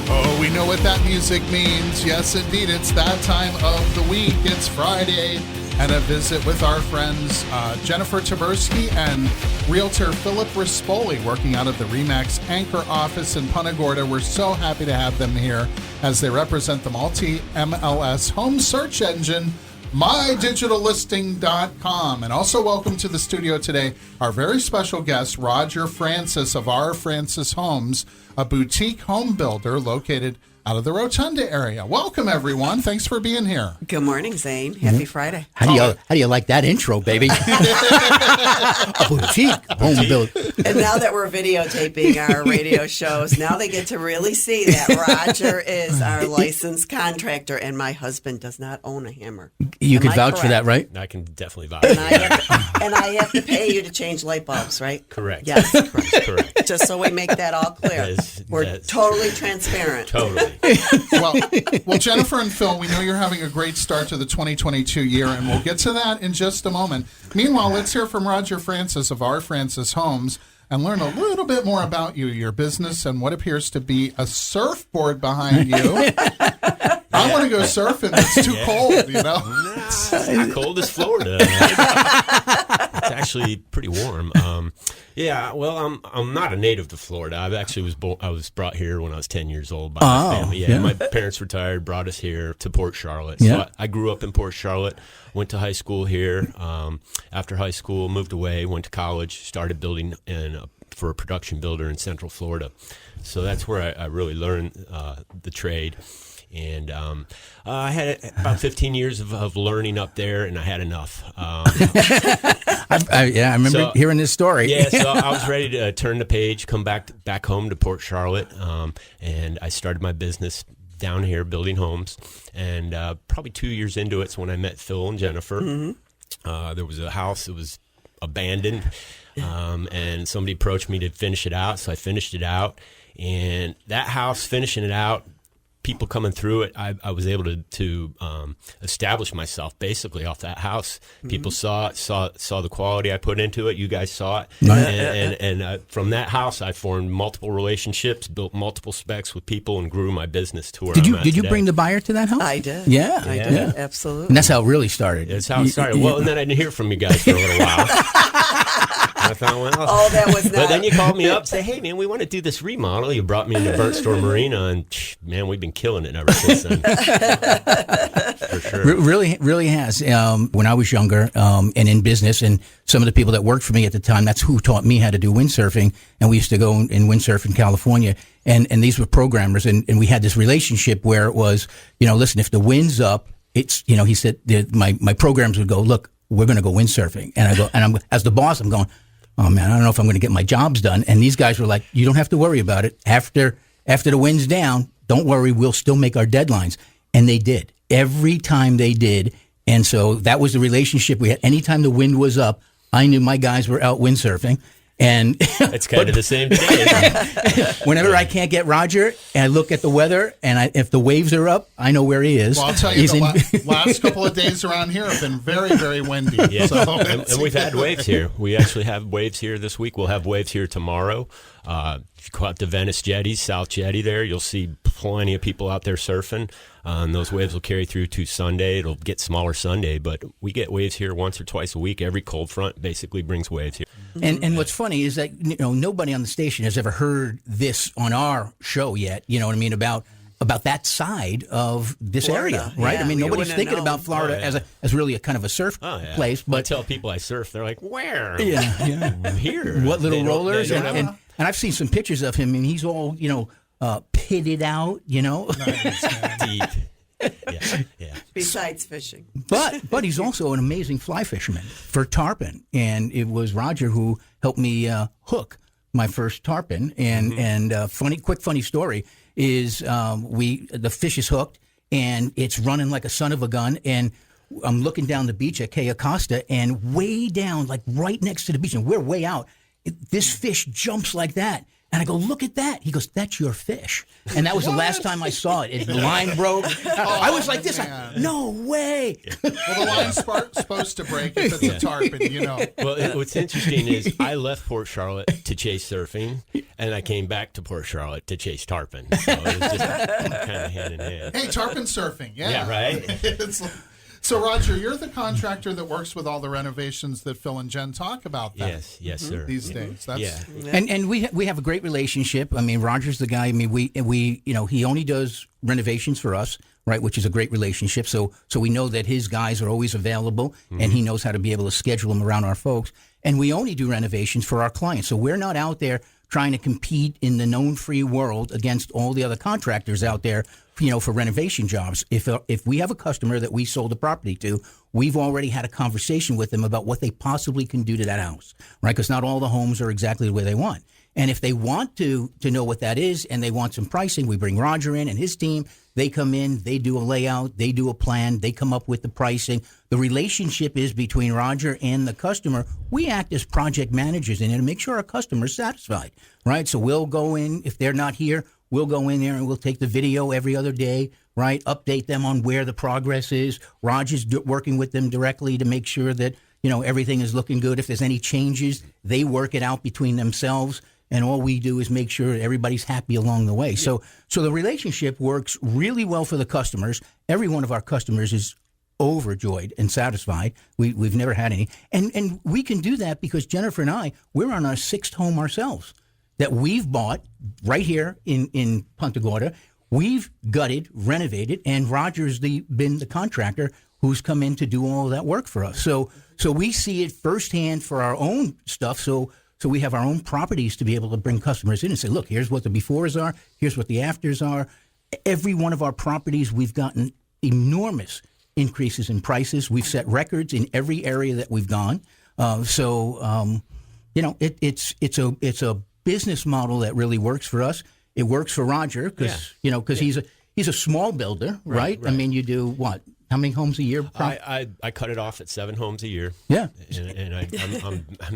Oh, we know what that music means. Yes, indeed, it's that time of the week. It's Friday, and a visit with our friends Jennifer Taberski and realtor Philip Rispoli, working out of the RE/MAX Anchor office in Punta Gorda. We're so happy to have them here as they represent the multi-MLS home search engine, MyDigitalListing.com. And also welcome to the studio today our very special guest, Roger Francis of R. Francis Homes, a boutique home builder located out of the Rotunda area. Welcome, everyone. Thanks for being here. Good morning, Zane. Happy Friday. How do you like that intro, baby? A boutique home builder. And now that we're videotaping our radio shows, now they get to really see that Roger is our licensed contractor, and my husband does not own a hammer. You can vouch for that, right? I can definitely vouch. And I have to pay you to change light bulbs, right? Correct. Yes, Correct. just so we make that all clear. We're totally transparent. Totally. Well, Jennifer and Phil, we know you're having a great start to the 2022 year, and we'll get to that in just a moment. Meanwhile, let's hear from Roger Francis of R. Francis Homes and learn a little bit more about you, your business, and what appears to be a surfboard behind you. I want to go surfing. It's too cold, you know? It's not cold as Florida. It's actually pretty warm. I'm not a native to Florida. I was brought here when I was 10 years old by my family. Yeah, my parents retired, brought us here to Port Charlotte. So I grew up in Port Charlotte, went to high school here. After high school, moved away, went to college, started building for a production builder in Central Florida. So that's where I really learned the trade. And I had about 15 years of learning up there, and I had enough. I remember hearing this story. Yeah, so I was ready to turn the page, come back home to Port Charlotte, and I started my business down here building homes. And probably 2 years into it's when I met Phil and Jennifer. Mm-hmm. There was a house that was abandoned, and somebody approached me to finish it out, so I finished it out. And that house, finishing it out, people coming through it, I was able to establish myself basically off that house. Mm-hmm. People saw it, saw the quality I put into it. You guys saw it, and from that house, I formed multiple relationships, built multiple specs with people, and grew my business to where I'm at Did you today. bring the buyer to that house? I did. Yeah, I did. Absolutely. And that's how it really started. That's how it started. Well, and then I didn't hear from you guys for a little while. I thought, that was not. But then you called me up and said, hey, man, we want to do this remodel. You brought me into Burnt Store Marina, and man, we've been killing it ever since then. For sure. Really has. When I was younger and in business, and some of the people that worked for me at the time, that's who taught me how to do windsurfing. And we used to go and windsurf in California. And these were programmers. And we had this relationship where it was, listen, if the wind's up, it's, he said, my programs would go, look, we're going to go windsurfing. And I go, and I'm as the boss, I'm going, oh man, I don't know if I'm going to get my jobs done. And these guys were like, you don't have to worry about it. After the wind's down, don't worry, we'll still make our deadlines. And they did. Every time they did. And so that was the relationship we had. Anytime the wind was up, I knew my guys were out windsurfing. And it's kind of the same thing. Whenever I can't get Roger, and I look at the weather, and if the waves are up, I know where he is. Well, I'll tell you, the last couple of days around here have been very, very windy. Yeah. So, and we've had waves here. We actually have waves here this week. We'll have waves here tomorrow. If you go out to Venice Jetty, South Jetty there, you'll see plenty of people out there surfing. And those waves will carry through to Sunday. It'll get smaller Sunday, but we get waves here once or twice a week. Every cold front basically brings waves here. And what's funny is that nobody on the station has ever heard this on our show yet. You know what I mean about that side of this Florida, area, right? yeah, I mean, nobody's thinking known about Florida as really a kind of a surf place. But I tell people I surf, they're like, "Where? Yeah. I'm here. What little rollers?" And I've seen some pictures of him, and he's all pitted out, Nice, deep. Yeah. Besides fishing. But he's also an amazing fly fisherman for tarpon, and it was Roger who helped me hook my first tarpon. And funny story is the fish is hooked and it's running like a son of a gun, and I'm looking down the beach at Cayo Costa, and way down, like right next to the beach, and we're way out. This fish jumps like that. And I go, look at that. He goes, that's your fish. And that was the last time I saw it. The line broke. I was like this. No way. Well, the line's supposed to break if it's a tarpon, you know. Well, what's interesting is I left Port Charlotte to chase surfing, and I came back to Port Charlotte to chase tarpon. So it was just kind of hand in hand. Hey, tarpon surfing. Yeah. Yeah, right? It's like, so, Roger, you're the contractor that works with all the renovations that Phil and Jen talk about then, Yes, sir. these days. That's, And we have a great relationship. I mean, Roger's the guy. I mean, we he only does renovations for us, right? Which is a great relationship. So we know that his guys are always available, and he knows how to be able to schedule them around our folks. And we only do renovations for our clients. So we're not out there trying to compete in the known free world against all the other contractors out there, for renovation jobs. If we have a customer that we sold the property to, we've already had a conversation with them about what they possibly can do to that house, right? Because not all the homes are exactly the way they want. And if they want to know what that is and they want some pricing, we bring Roger in and his team. They come in, they do a layout, they do a plan, they come up with the pricing. The relationship is between Roger and the customer. We act as project managers in it to make sure our customer's satisfied, right? So we'll go in, if they're not here, we'll go in there and we'll take the video every other day, right? Update them on where the progress is. Roger's working with them directly to make sure that, everything is looking good. If there's any changes, they work it out between themselves. And all we do is make sure everybody's happy along the way. So the relationship works really well for the customers. Every one of our customers is overjoyed and satisfied. We've never had any. And we can do that because Jennifer and I, we're on our 6th home ourselves that we've bought right here in Punta Gorda. We've gutted, renovated, and Roger's been the contractor who's come in to do all of that work for us. So we see it firsthand for our own stuff. So we have our own properties to be able to bring customers in and say, look, here's what the befores are. Here's what the afters are. Every one of our properties, we've gotten enormous increases in prices. We've set records in every area that we've gone. It's a business model that really works for us. It works for Roger because he's a small builder, right? I mean, you do what? How many homes a year? I cut it off at 7 homes a year. Yeah, and I'm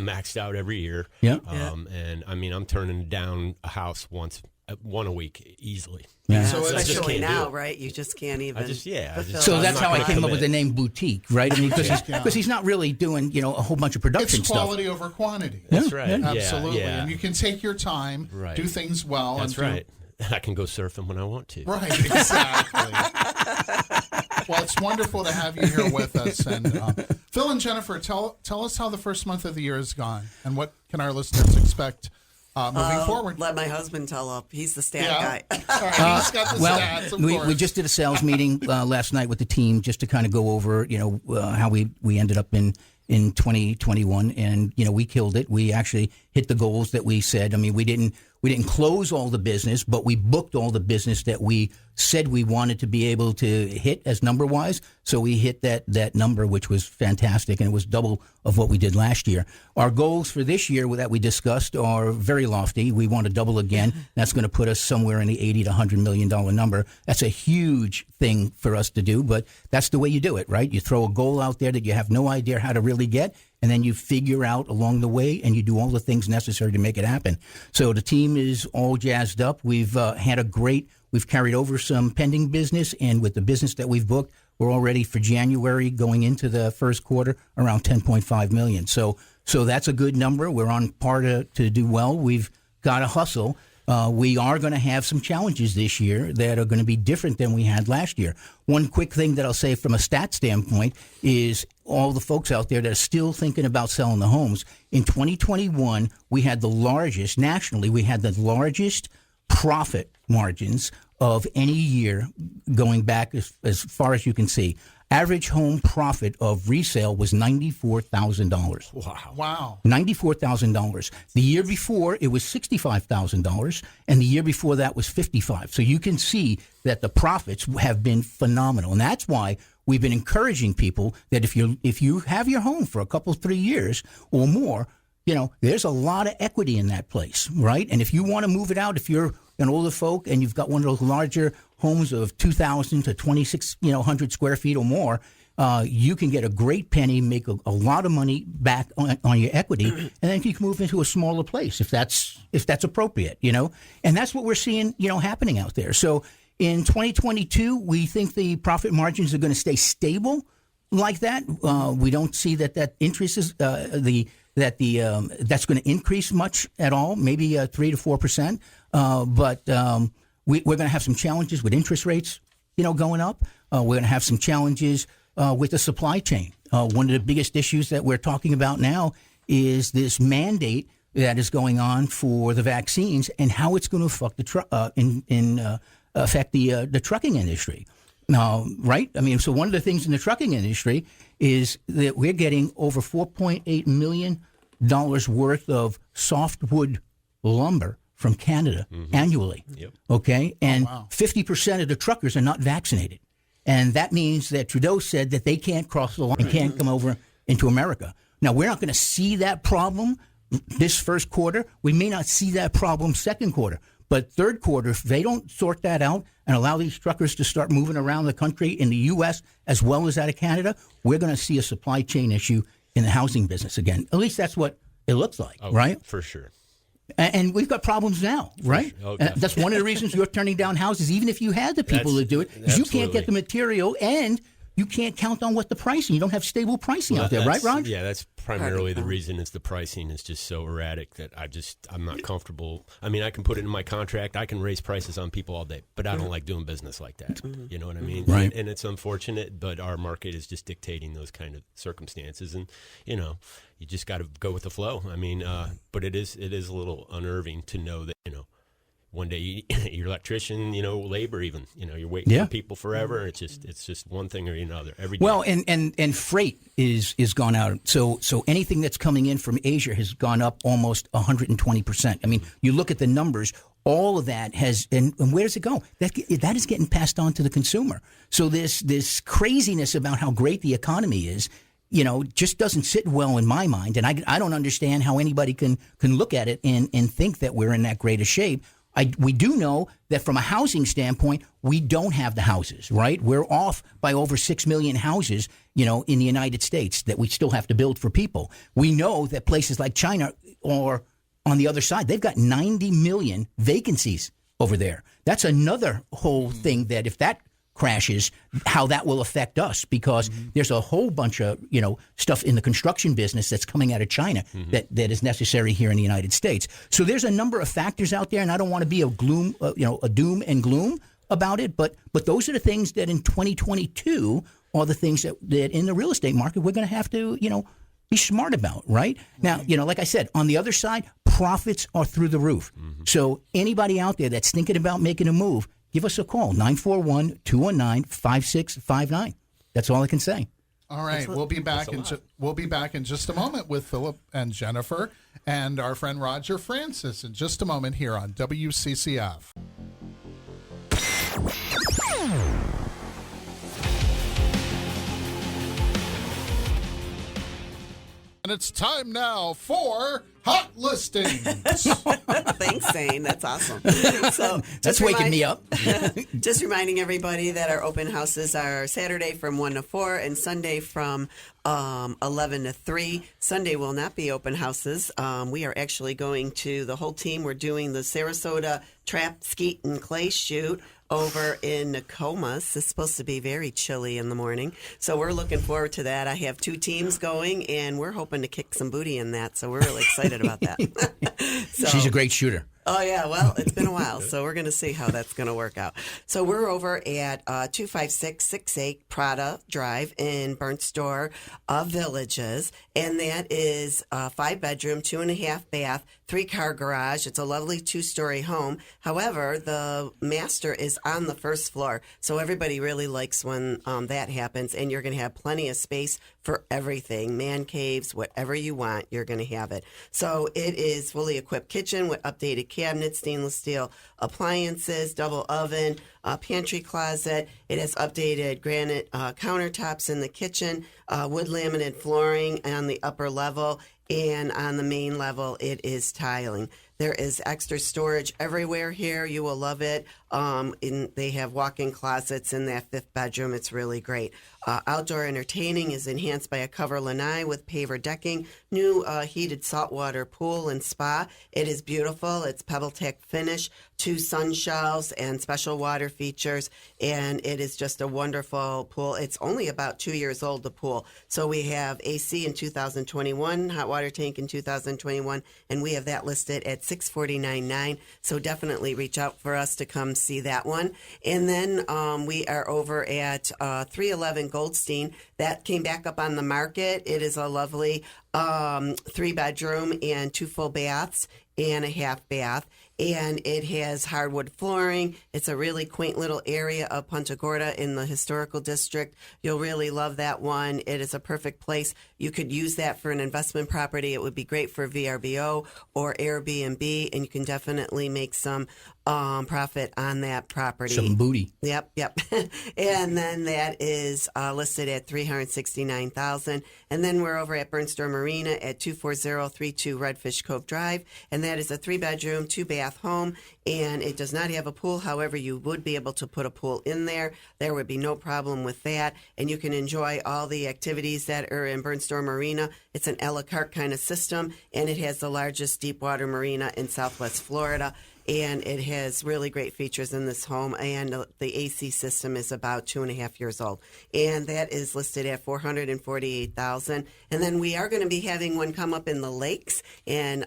maxed out every year. Yeah. And I mean, I'm turning down a house one a week easily. Yeah. So I just especially can't now, do it. right? You just can't even. So that's how I came up with the name boutique, right? I mean, because he's not really doing a whole bunch of production it's stuff. quality over quantity. That's right. Yeah. Absolutely. Yeah. And you can take your time, do things well. That's right. I can go surfing when I want to. Right, exactly. Well, it's wonderful to have you here with us. And Phil and Jennifer, tell us how the first month of the year has gone and what can our listeners expect moving forward. Let my husband tell up. He's the stat guy. All right, he's got the stats, of course. We just did a sales meeting last night with the team just to kind of go over, how we ended up in 2021, and we killed it. We actually hit the goals that we said. I mean, we didn't close all the business, but we booked all the business that we said we wanted to be able to hit as number wise. So we hit that number, which was fantastic, and it was double of what we did last year. Our goals for this year that we discussed are very lofty. We want to double again. That's going to put us somewhere in the $80 to $100 million number. That's a huge thing for us to do, but that's the way you do it, right? You throw a goal out there that you have no idea how to really get, and then you figure out along the way and you do all the things necessary to make it happen. So the team is all jazzed up. We've we've carried over some pending business, and with the business that we've booked, we're all ready for January going into the first quarter around 10.5 million. So that's a good number. We're on par to do well. We've got to hustle. We are going to have some challenges this year that are going to be different than we had last year. One quick thing that I'll say from a stat standpoint is all the folks out there that are still thinking about selling the homes. In 2021, we had nationally, we had the largest profit margins of any year going back as far as you can see. Average home profit of resale was $94,000. Wow. $94,000. The year before, it was $65,000, and the year before that was $55,000. So you can see that the profits have been phenomenal, and that's why we've been encouraging people that if you have your home for a couple, 3 years or more, there's a lot of equity in that place, right? And if you want to move it out, if you're an older folk and you've got one of those larger homes of 2,000 to 2,600 square feet or more, you can get a great penny, make a lot of money back on your equity, and then you can move into a smaller place if that's appropriate, and that's what we're seeing, happening out there. So in 2022, we think the profit margins are going to stay stable like that. We don't see that interest is that's going to increase much at all, maybe 3 to 4%. But we're going to have some challenges with interest rates, going up. We're going to have some challenges with the supply chain. One of the biggest issues that we're talking about now is this mandate that is going on for the vaccines and how it's going to affect the trucking industry. Right? I mean, so one of the things in the trucking industry is that we're getting over $4.8 million worth of softwood lumber from Canada annually. Yep. Okay? And 50% of the truckers are not vaccinated. And that means that Trudeau said that they can't cross the line, can't come over into America. Now, we're not going to see that problem this first quarter. We may not see that problem second quarter. But third quarter, if they don't sort that out and allow these truckers to start moving around the country in the U.S. as well as out of Canada, we're going to see a supply chain issue in the housing business again. At least that's what it looks like, right? For sure. And we've got problems now, right? Oh, that's one of the reasons you're turning down houses, even if you had the people to do it, because you can't get the material and you can't count on what the pricing. You don't have stable pricing out there, right, Raj? Yeah, that's primarily the reason is the pricing is just so erratic that I'm not comfortable. I mean, I can put it in my contract. I can raise prices on people all day, but I don't like doing business like that. You know what I mean? Right. And it's unfortunate, but our market is just dictating those kind of circumstances. And, you just got to go with the flow. I mean, but it is a little unnerving to know that, one day your electrician, labor even, you're waiting for people forever. It's just one thing or another every day. Well, and freight is gone out. So anything that's coming in from Asia has gone up almost 120%. I mean, you look at the numbers, all of that has, and where does it go? That is getting passed on to the consumer. So this craziness about how great the economy is, just doesn't sit well in my mind. And I don't understand how anybody can look at it and think that we're in that great a shape. We do know that from a housing standpoint, we don't have the houses, right? We're off by over 6 million houses, in the United States that we still have to build for people. We know that places like China or on the other side, they've got 90 million vacancies over there. That's another whole thing that if that crashes, how that will affect us, because there's a whole bunch of stuff in the construction business that's coming out of China that is necessary here in the United States. So there's a number of factors out there, and I don't want to be a doom and gloom about it, but those are the things that in 2022 are the things that in the real estate market we're going to have to be smart about, right? Now, like I said, on the other side, profits are through the roof. So anybody out there that's thinking about making a move, give us a call, 941-219-5659. That's all I can say. All right, we'll be back in just a moment with Philip and Jennifer and our friend Roger Francis in just a moment here on WCCF. And it's time now for Hot Listings. Thanks, Zane. That's awesome. So that's waking me up. Just reminding everybody that our open houses are Saturday from 1 to 4 and Sunday from 11 to 3. Sunday will not be open houses. We are actually going to, the whole team, we're doing the Sarasota Trap, Skeet, and Clay shoot over in Nokomis. It's supposed to be very chilly in the morning. So we're looking forward to that. I have 2 teams going, and we're hoping to kick some booty in that. So we're really excited about that. She's a great shooter. Oh, yeah. Well, it's been a while, so we're going to see how that's going to work out. So we're over at 25668 Prada Drive in Burnt Store Villages, and that is a 5-bedroom, 2.5 bath, 3-car garage. It's a lovely 2-story home. However, the master is on the first floor, so everybody really likes when that happens, and you're going to have plenty of space for everything. Man caves, whatever you want, you're going to have it. So it is fully equipped kitchen with updated cabinets, stainless steel appliances, double oven, pantry closet. It has updated granite countertops in the kitchen, wood laminate flooring on the upper level, and on the main level, it is tiling. There is extra storage everywhere here. You will love it. They have walk-in closets in that 5th bedroom. It's really great. Outdoor entertaining is enhanced by a cover lanai with paver decking, new heated saltwater pool and spa. It is beautiful. It's PebbleTech finish, 2 sun shelves, and special water features. And it is just a wonderful pool. It's only about 2 years old, the pool. So we have AC in 2021, hot water tank in 2021, and we have that listed at $649.9. So definitely reach out for us to come see that one. And then we are over at 311 Goldstein. That came back up on the market. It is a lovely 3-bedroom and 2 full baths and a half bath. And it has hardwood flooring. It's a really quaint little area of Punta Gorda in the historical district. You'll really love that one. It is a perfect place. You could use that for an investment property. It would be great for VRBO or Airbnb, and you can definitely make some profit on that property. Some booty. Yep. And then that is listed at $369,000. And then we're over at Burnstone Marina at 24032 Redfish Cove Drive, and that is a 3-bedroom, 2-bath home, and it does not have a pool. However, you would be able to put a pool in there. There would be no problem with that, and you can enjoy all the activities that are in Burnstone Marina. It's an a la carte kind of system, and it has the largest deep water marina in Southwest Florida. And it has really great features in this home, and the AC system is about 2.5 years old, and that is listed at $448,000. And then we are going to be having one come up in the lakes, and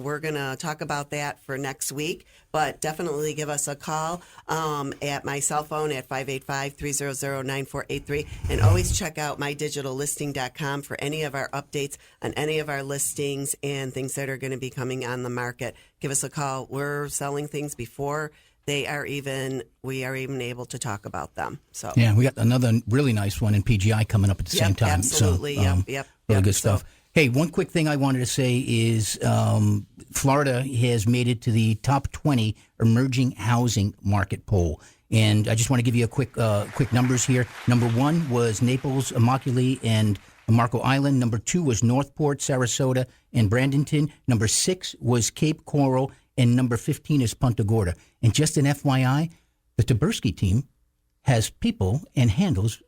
we're going to talk about that for next week. But definitely give us a call at my cell phone at 585-300-9483, and always check out mydigitallisting.com for any of our updates on any of our listings and things that are going to be coming on the market. Give us a call. We're selling things before we are even able to talk about them. So yeah, we got another really nice one in PGI coming up at the same time. Absolutely. So, Yep. Really good stuff. Hey, one quick thing I wanted to say is Florida has made it to the top 20 emerging housing market poll. And I just want to give you a quick numbers here. Number 1 was Naples, Immokalee, and Marco Island. Number 2 was Northport, Sarasota, and Bradenton. Number 6 was Cape Coral. And number 15 is Punta Gorda. And just an FYI, the Taberski team has people and handles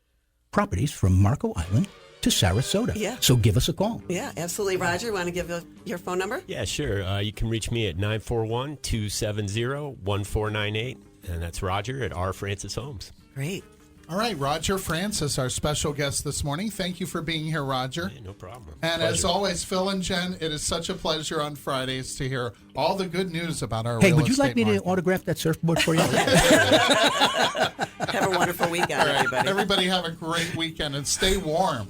properties from Marco Island to Sarasota. Yeah. So give us a call. Yeah, absolutely. Roger, want to give your phone number? Yeah, sure. You can reach me at 941-270-1498. And that's Roger at R. Francis Homes. Great. All right, Roger Francis, our special guest this morning. Thank you for being here, Roger. Yeah, no problem. And Pleasure. as always, Phil and Jen, it is such a pleasure on Fridays to hear all the good news about our Hey, real would you estate like me market. to autograph that surfboard for you? Have a wonderful weekend, everybody. Everybody have a great weekend and stay warm.